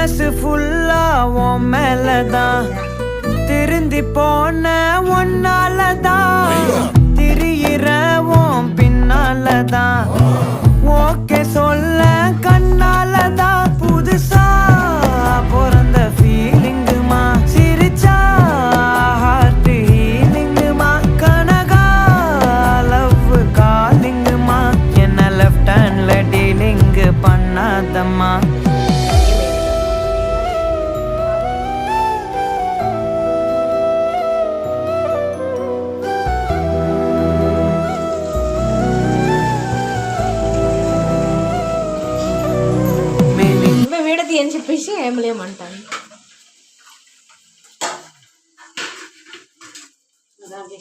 மனசு ஃபுல்லா உன் மேலதான் திருந்தி போன ஒன்னாலதான் திரியிற உன் பின்னாலதான் ஓகே சொல்ல கண்ணாலதான் புதுசா பிறந்த ஃபீலிங்குமா சிரிச்சா ஹார்ட் ஹீலிங்குமா கனகா லவ் காலிங்குமா என்ன லெஃப்ட் ஹேண்ட்ல டீலிங் பண்ணாதம்மா ఏం చెప్పేసి ఏమలేమంటాను అలాగే